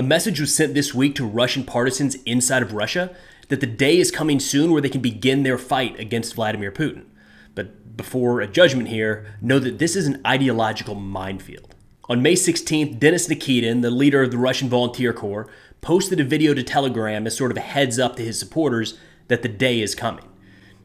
message was sent this week to Russian partisans inside of Russia that the day is coming soon where they can begin their fight against Vladimir Putin. But before a judgment here, know that this is an ideological minefield. On May 16th, Denis Nikitin, the leader of the Russian Volunteer Corps, posted a video to Telegram as sort of a heads up to his supporters that the day is coming.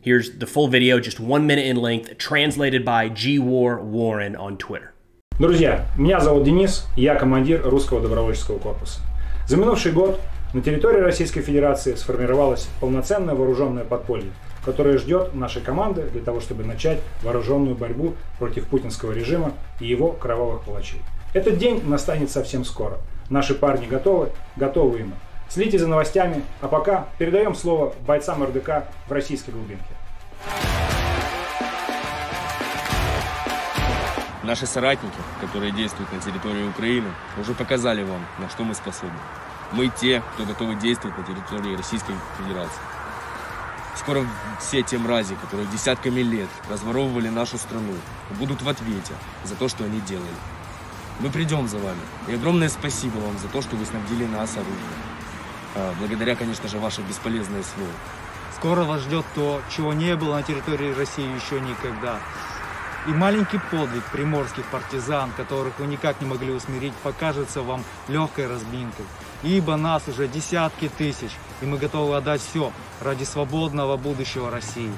Here's the full video, just 1 minute in length, translated by G-War Warren on Twitter. Друзья, меня зовут Денис, я командир русского добровольческого корпуса. За минувший год на территории Российской Федерации сформировалось полноценное вооруженное подполье, которое ждет нашей команды для того, чтобы начать вооруженную борьбу против путинского режима и его кровавых палачей. Этот день настанет совсем скоро. Наши парни готовы им. Следите за новостями, а пока передаем слово бойцам РДК в российской глубинке. Наши соратники, которые действуют на территории Украины, уже показали вам, на что мы способны. Мы те, кто готовы действовать на территории Российской Федерации. Скоро все те мрази, которые десятками лет разворовывали нашу страну, будут в ответе за то, что они делали. Мы придем за вами. И огромное спасибо вам за то, что вы снабдили нас оружием. Благодаря, конечно же, ваше бесполезное слово. Скоро вас ждет то, чего не было на территории России еще никогда. И маленький подвиг приморских партизан, которых вы никак не могли усмирить, покажется вам легкой разминкой. Ибо нас уже десятки тысяч, и мы готовы отдать все ради свободного будущего России.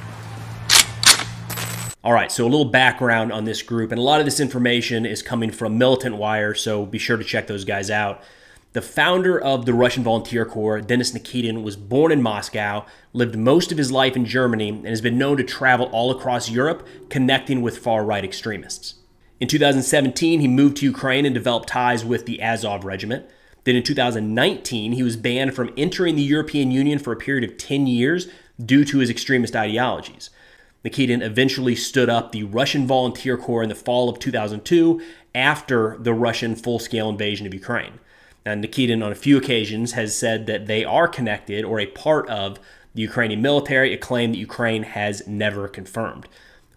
All right, so a little background on this group, and a lot of this information is coming from Militant Wire, so be sure to check those guys out. The founder of the Russian Volunteer Corps, Denis Nikitin, was born in Moscow, lived most of his life in Germany, and has been known to travel all across Europe, connecting with far-right extremists. In 2017, he moved to Ukraine and developed ties with the Azov Regiment. Then in 2019, he was banned from entering the European Union for a period of 10 years due to his extremist ideologies. Nikitin eventually stood up the Russian Volunteer Corps in the fall of 2002 after the Russian full-scale invasion of Ukraine. Now, Nikitin, on a few occasions, has said that they are connected or a part of the Ukrainian military, a claim that Ukraine has never confirmed.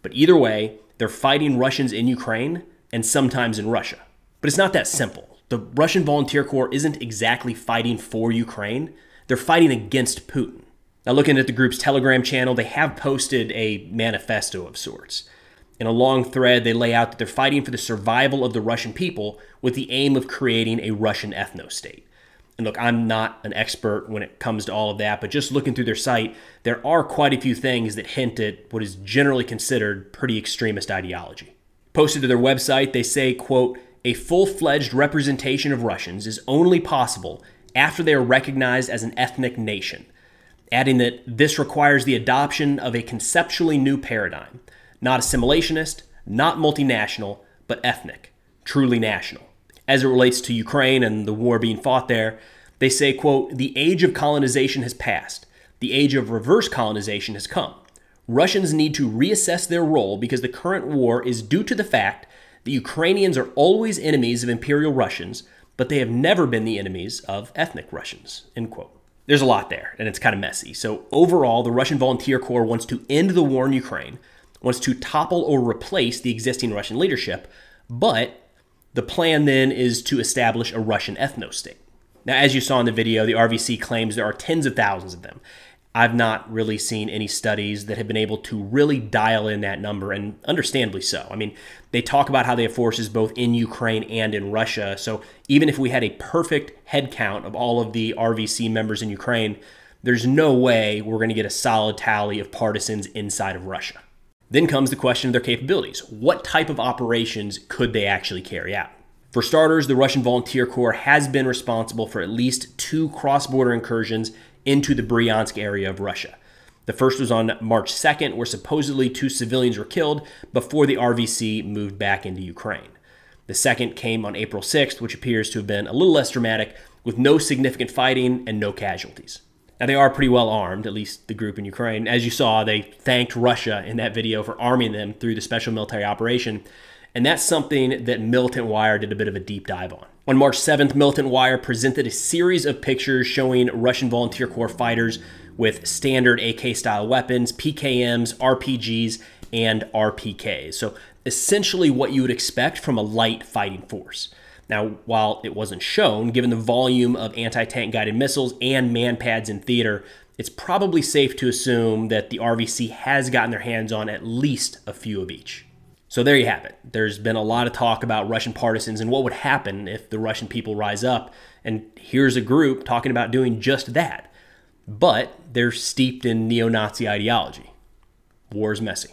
But either way, they're fighting Russians in Ukraine and sometimes in Russia. But it's not that simple. The Russian Volunteer Corps isn't exactly fighting for Ukraine. They're fighting against Putin. Now, looking at the group's Telegram channel, they have posted a manifesto of sorts. In a long thread, they lay out that they're fighting for the survival of the Russian people with the aim of creating a Russian ethno-state. And look, I'm not an expert when it comes to all of that, but just looking through their site, there are quite a few things that hint at what is generally considered pretty extremist ideology. Posted to their website, they say, quote, "A full-fledged representation of Russians is only possible after they are recognized as an ethnic nation," adding that this requires the adoption of a conceptually new paradigm. Not assimilationist, not multinational, but ethnic, truly national. As it relates to Ukraine and the war being fought there, they say, quote, "The age of colonization has passed. The age of reverse colonization has come. Russians need to reassess their role because the current war is due to the fact that Ukrainians are always enemies of Imperial Russians, but they have never been the enemies of ethnic Russians," end quote. There's a lot there, and it's kind of messy. So overall, the Russian Volunteer Corps wants to end the war in Ukraine, wants to topple or replace the existing Russian leadership, but the plan then is to establish a Russian ethno-state. Now, as you saw in the video, the RVC claims there are tens of thousands of them. I've not really seen any studies that have been able to really dial in that number, and understandably so. I mean, they talk about how they have forces both in Ukraine and in Russia, so even if we had a perfect head count of all of the RVC members in Ukraine, there's no way we're going to get a solid tally of partisans inside of Russia. Then comes the question of their capabilities. What type of operations could they actually carry out? For starters, the Russian Volunteer Corps has been responsible for at least 2 cross-border incursions into the Bryansk area of Russia. The first was on March 2nd, where supposedly 2 civilians were killed before the RVC moved back into Ukraine. The second came on April 6th, which appears to have been a little less dramatic, with no significant fighting and no casualties. Now, they are pretty well armed, at least the group in Ukraine. As you saw, they thanked Russia in that video for arming them through the special military operation, and that's something that Militant Wire did a bit of a deep dive on. On March 7th, Militant Wire presented a series of pictures showing Russian Volunteer Corps fighters with standard AK-style weapons, PKMs, RPGs, and RPKs. So essentially what you would expect from a light fighting force. Now, while it wasn't shown, given the volume of anti-tank guided missiles and man-pads in theater, it's probably safe to assume that the RVC has gotten their hands on at least a few of each. So there you have it. There's been a lot of talk about Russian partisans and what would happen if the Russian people rise up, and here's a group talking about doing just that. But they're steeped in neo-Nazi ideology. War's messy.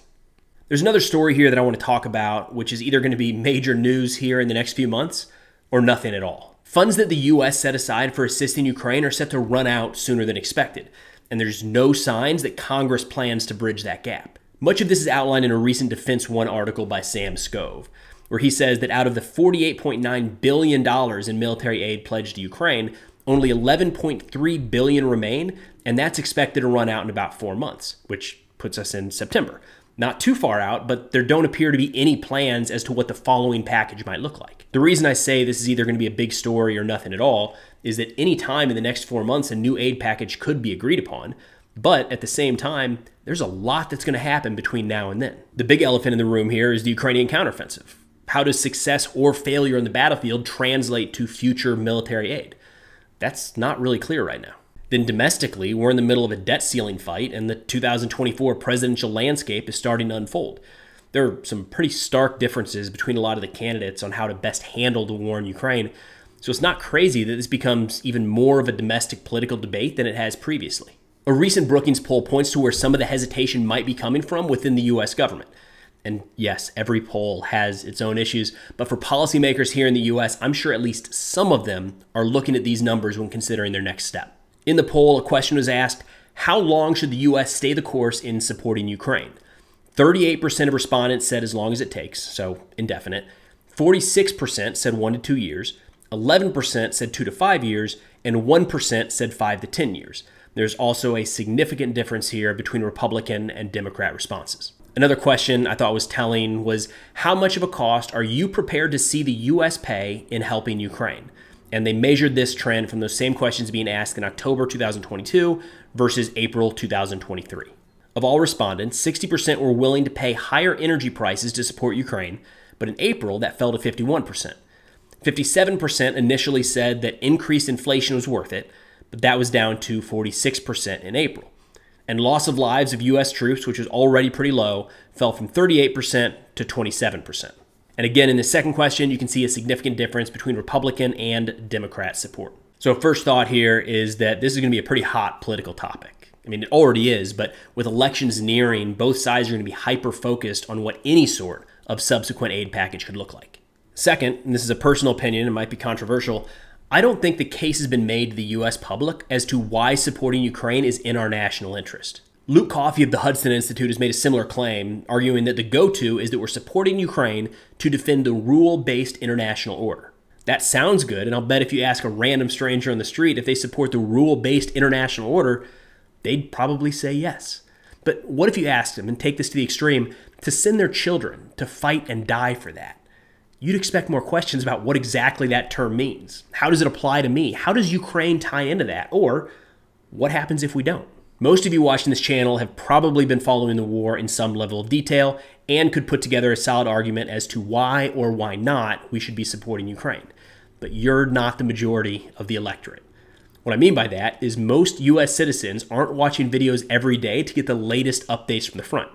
There's another story here that I want to talk about, which is either going to be major news here in the next few months or nothing at all. Funds that the U.S. set aside for assisting Ukraine are set to run out sooner than expected, and there's no signs that Congress plans to bridge that gap. Much of this is outlined in a recent Defense One article by Sam Scove, where he says that out of the $48.9 billion in military aid pledged to Ukraine, only $11.3 billion remain, and that's expected to run out in about 4 months, which puts us in September. Not too far out, but there don't appear to be any plans as to what the following package might look like. The reason I say this is either going to be a big story or nothing at all is that any time in the next 4 months, a new aid package could be agreed upon. But at the same time, there's a lot that's going to happen between now and then. The big elephant in the room here is the Ukrainian counteroffensive. How does success or failure on the battlefield translate to future military aid? That's not really clear right now. Then domestically, we're in the middle of a debt ceiling fight, and the 2024 presidential landscape is starting to unfold. There are some pretty stark differences between a lot of the candidates on how to best handle the war in Ukraine, so it's not crazy that this becomes even more of a domestic political debate than it has previously. A recent Brookings poll points to where some of the hesitation might be coming from within the U.S. government. And yes, every poll has its own issues, but for policymakers here in the U.S., I'm sure at least some of them are looking at these numbers when considering their next step. In the poll, a question was asked, how long should the U.S. stay the course in supporting Ukraine? 38% of respondents said as long as it takes, so indefinite. 46% said 1 to 2 years. 11% said 2 to 5 years, and 1% said 5 to 10 years. There's also a significant difference here between Republican and Democrat responses. Another question I thought was telling was, how much of a cost are you prepared to see the U.S. pay in helping Ukraine? And they measured this trend from those same questions being asked in October 2022 versus April 2023. Of all respondents, 60% were willing to pay higher energy prices to support Ukraine, but in April that fell to 51%. 57% initially said that increased inflation was worth it, but that was down to 46% in April. And loss of lives of U.S. troops, which was already pretty low, fell from 38% to 27%. And again, in the second question, you can see a significant difference between Republican and Democrat support. So first thought here is that this is going to be a pretty hot political topic. I mean, it already is, but with elections nearing, both sides are going to be hyper-focused on what any sort of subsequent aid package could look like. Second, and this is a personal opinion, it might be controversial, I don't think the case has been made to the U.S. public as to why supporting Ukraine is in our national interest. Luke Coffey of the Hudson Institute has made a similar claim, arguing that the go-to is that we're supporting Ukraine to defend the rule-based international order. That sounds good, and I'll bet if you ask a random stranger on the street if they support the rule-based international order, they'd probably say yes. But what if you asked them, and take this to the extreme, to send their children to fight and die for that? You'd expect more questions about what exactly that term means. How does it apply to me? How does Ukraine tie into that? Or what happens if we don't? Most of you watching this channel have probably been following the war in some level of detail and could put together a solid argument as to why or why not we should be supporting Ukraine. But you're not the majority of the electorate. What I mean by that is most US citizens aren't watching videos every day to get the latest updates from the front.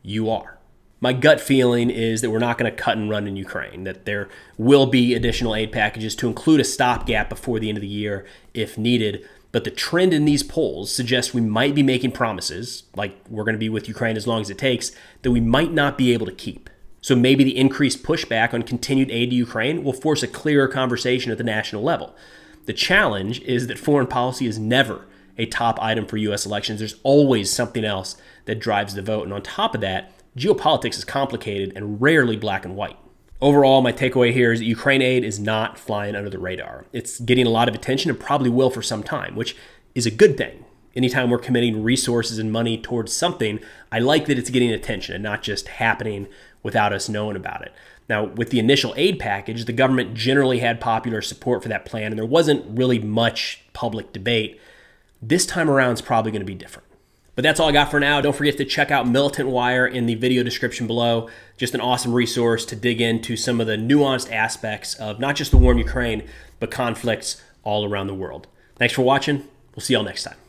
You are. My gut feeling is that we're not going to cut and run in Ukraine, that there will be additional aid packages to include a stopgap before the end of the year if needed. But the trend in these polls suggests we might be making promises, like we're going to be with Ukraine as long as it takes, that we might not be able to keep. So maybe the increased pushback on continued aid to Ukraine will force a clearer conversation at the national level. The challenge is that foreign policy is never a top item for U.S. elections. There's always something else that drives the vote. And on top of that, geopolitics is complicated and rarely black and white. Overall, my takeaway here is that Ukraine aid is not flying under the radar. It's getting a lot of attention and probably will for some time, which is a good thing. Anytime we're committing resources and money towards something, I like that it's getting attention and not just happening without us knowing about it. Now, with the initial aid package, the government generally had popular support for that plan, and there wasn't really much public debate. This time around is probably going to be different. But that's all I got for now. Don't forget to check out Militant Wire in the video description below. Just an awesome resource to dig into some of the nuanced aspects of not just the war in Ukraine, but conflicts all around the world. Thanks for watching. We'll see y'all next time.